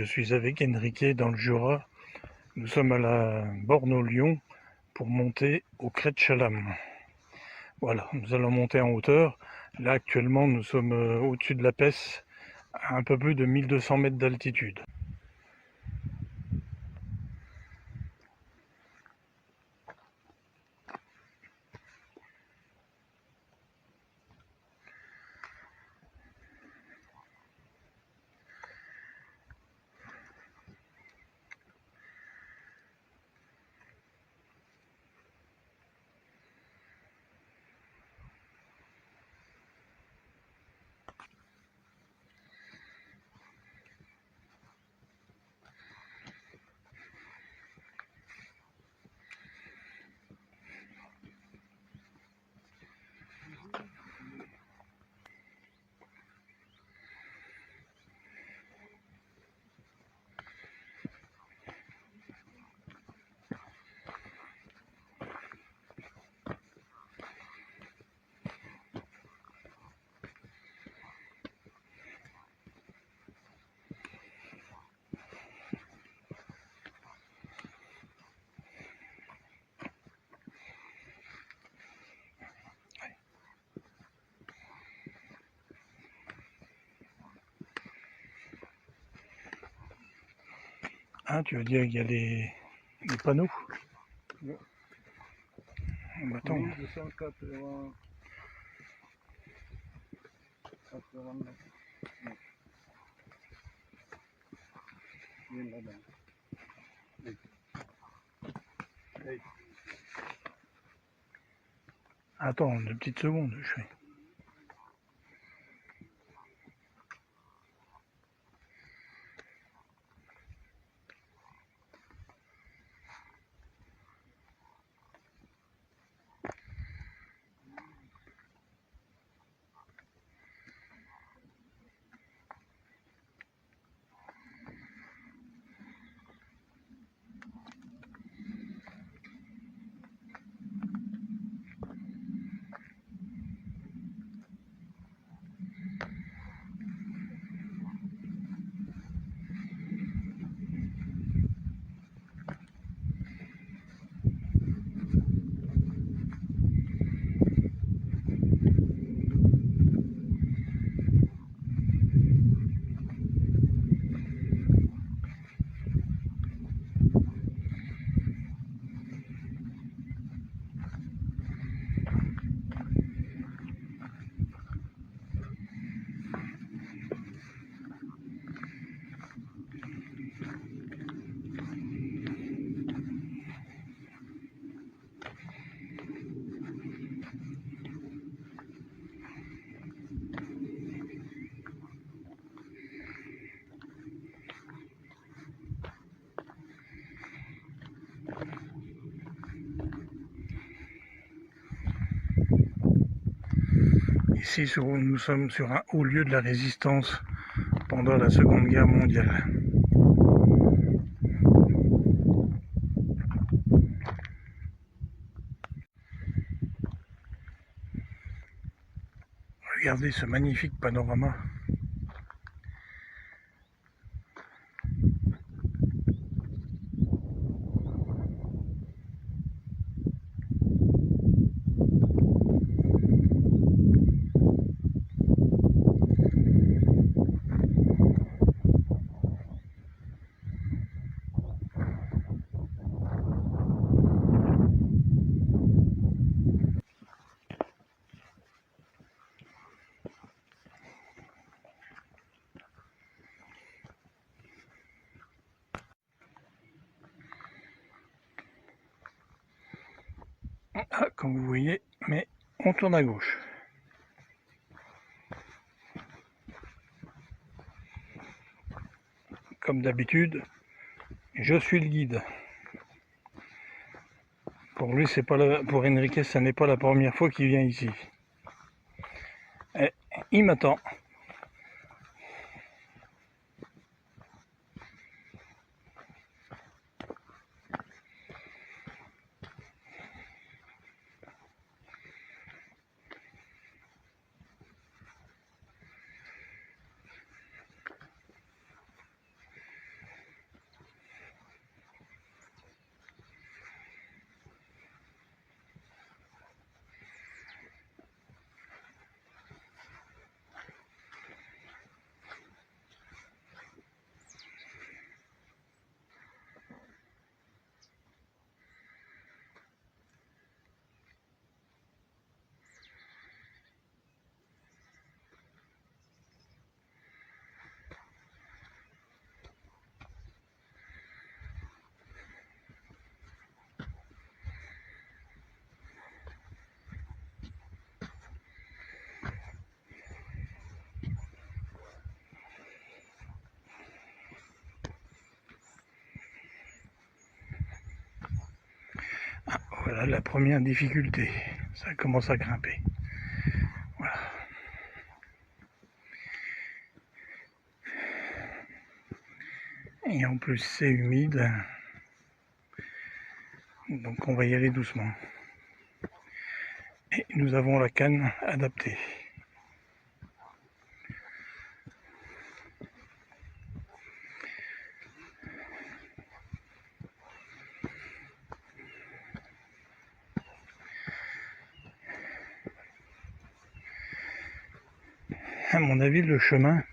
je suis avec Enrique dans le Jura. Nous sommes à la Borne-aux-Lions pour monter au Crêt de Chalam. Voilà, nous allons monter en hauteur. Là actuellement nous sommes au-dessus de la Pesse, à un peu plus de 1200 mètres d'altitude. Ah, tu veux dire qu'il y a des panneaux? Ouais. Attends. 1280. 89. Oui. Là-bas. Oui. Oui. Attends, 2 petites secondes, je fais. Ici, nous sommes sur un haut lieu de la résistance pendant la Seconde Guerre mondiale. Regardez ce magnifique panorama. Ah, comme vous voyez, mais on tourne à gauche. Comme d'habitude, je suis le guide. Pour lui, c'est pas pour Enrique, ça n'est pas la première fois qu'il vient ici. Et il m'attend. Voilà la première difficulté, ça commence à grimper. Voilà. Et en plus c'est humide, donc on va y aller doucement. Et nous avons la canne adaptée. À mon avis, le chemin,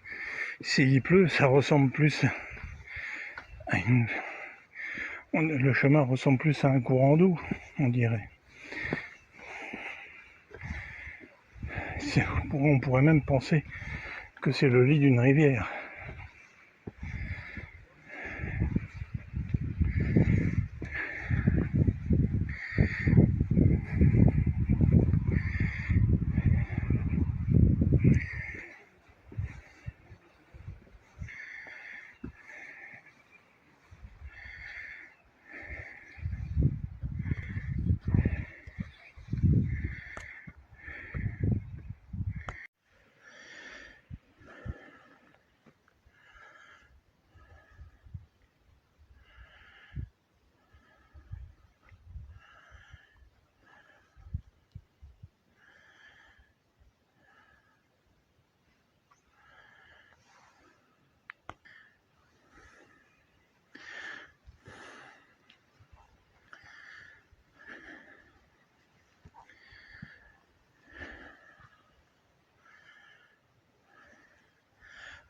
s'il pleut, ça ressemble plus à le chemin ressemble plus à un courant d'eau, on dirait. On pourrait même penser que c'est le lit d'une rivière.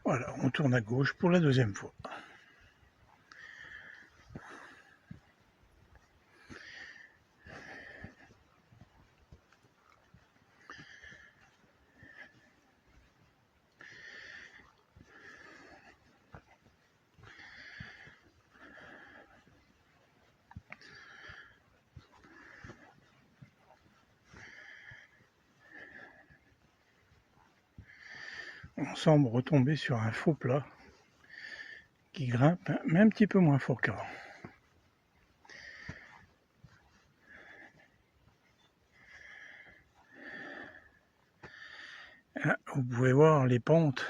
Voilà, on tourne à gauche pour la deuxième fois. On semble retomber sur un faux plat qui grimpe, mais un petit peu moins fort qu'avant. Là, vous pouvez voir les pentes.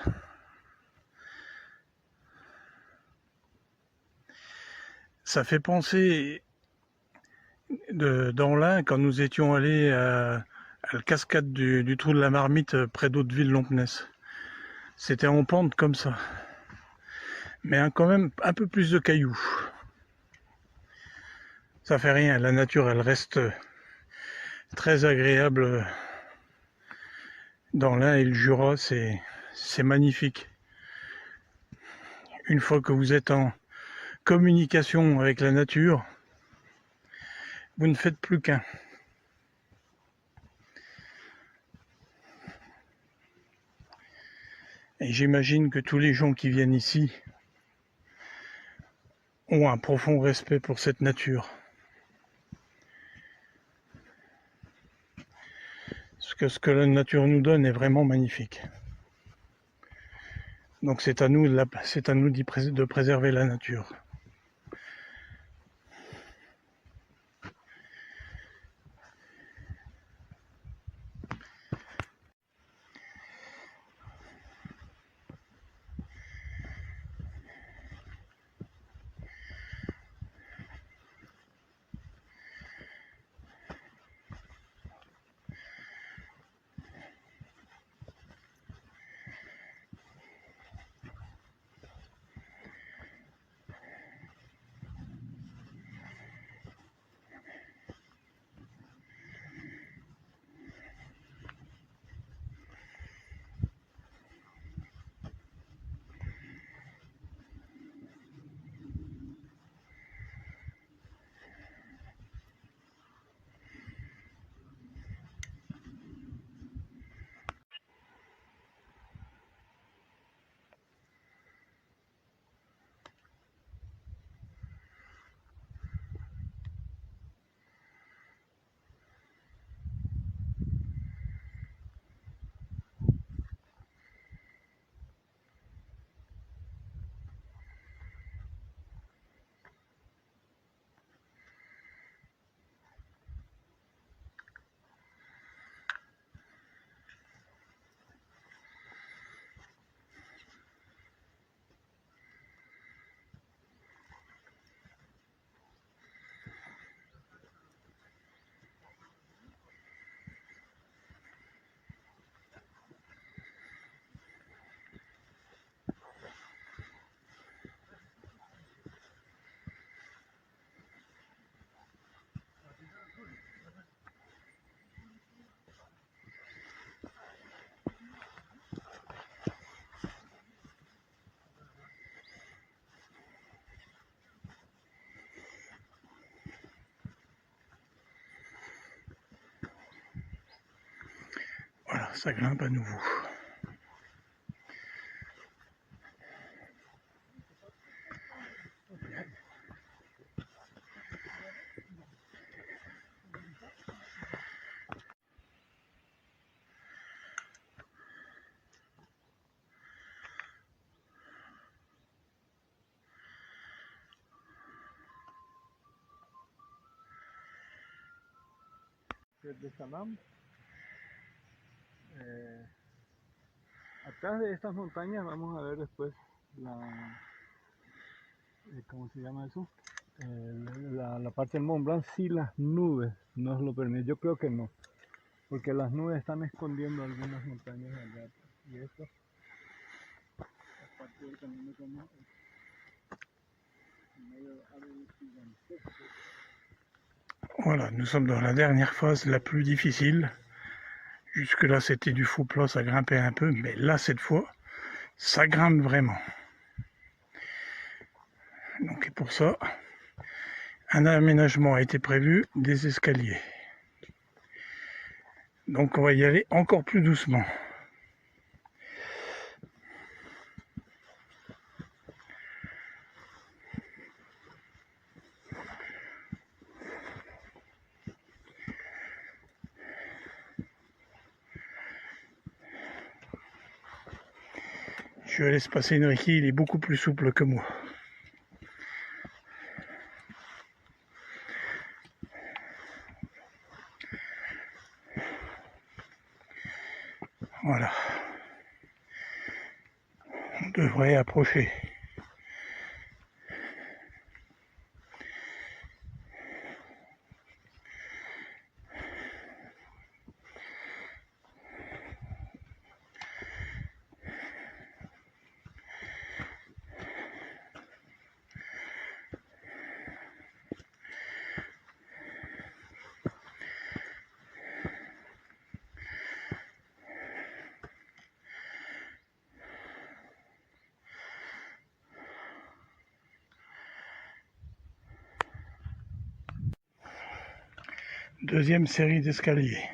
Ça fait penser dans l'Ain quand nous étions allés à la cascade du Trou de la Marmite près d'Hauteville-Lompness. C'était en pente comme ça, mais quand même un peu plus de cailloux. Ça fait rien, la nature elle reste très agréable dans l'Ain et le Jura, c'est magnifique. Une fois que vous êtes en communication avec la nature, vous ne faites plus qu'un. Et j'imagine que tous les gens qui viennent ici ont un profond respect pour cette nature. Parce que ce que la nature nous donne est vraiment magnifique. Donc c'est à nous de préserver la nature. Voilà, ça grimpe à nouveau. De Salam. Atrás de estas montañas vamos a ver después ¿cómo se llama eso? La parte del Mont Blanc, sí, las nubes nos lo permiten. Yo creo que no, porque las nubes están escondiendo algunas montañas allá. Y esto, la parte del camino como en medio de árboles gigantescos. Voilà, nous sommes dans la dernière phase la plus difficile. Jusque-là, c'était du faux plat, ça grimpait un peu, mais là, cette fois, ça grimpe vraiment. Donc, et pour ça, un aménagement a été prévu, des escaliers. Donc, on va y aller encore plus doucement. Je vais laisser passer Enrique, il est beaucoup plus souple que moi. Voilà. On devrait approcher. Deuxième série d'escaliers.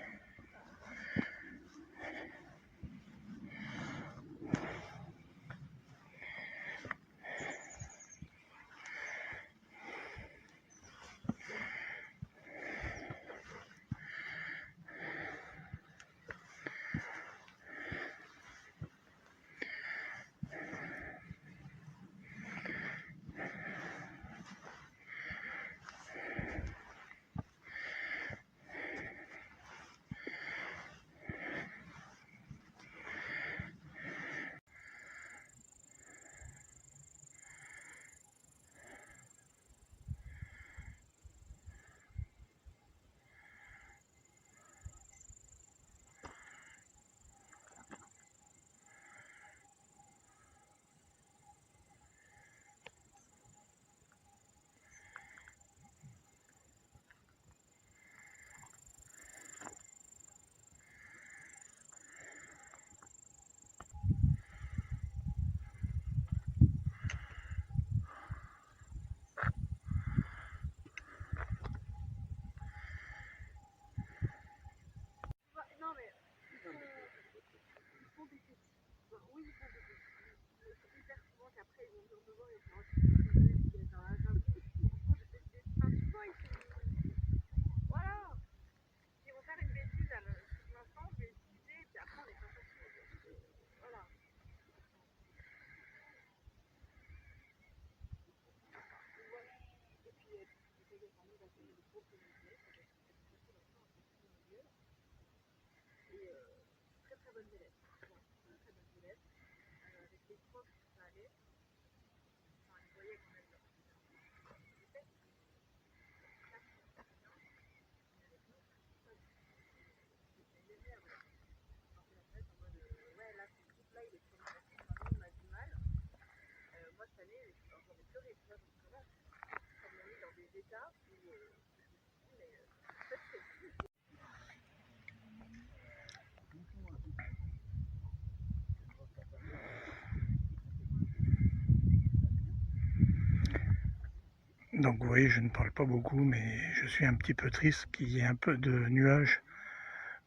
Donc vous voyez, je ne parle pas beaucoup, mais je suis un petit peu triste qu'il y ait un peu de nuages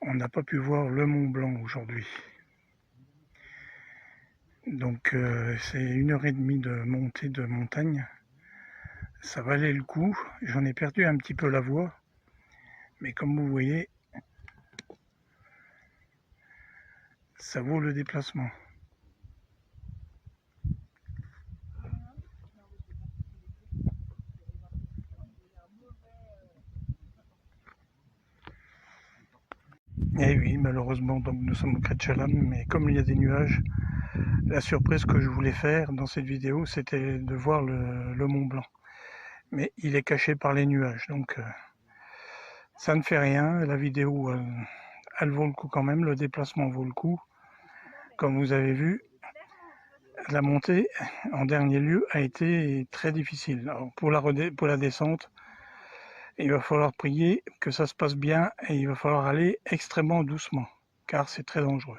on n'a pas pu voir le Mont Blanc aujourd'hui. Donc c'est 1h30 de montée de montagne. Ça valait le coup. J'en ai perdu un petit peu la voix. Mais comme vous voyez, ça vaut le déplacement. Et oui, malheureusement, donc nous sommes au Crêt de Chalam, mais comme il y a des nuages, la surprise que je voulais faire dans cette vidéo, c'était de voir le Mont Blanc. Mais il est caché par les nuages, donc ça ne fait rien. La vidéo, elle vaut le coup quand même, le déplacement vaut le coup. Comme vous avez vu, la montée, en dernier lieu, a été très difficile. Alors, pour la descente, il va falloir prier que ça se passe bien et il va falloir aller extrêmement doucement, car c'est très dangereux.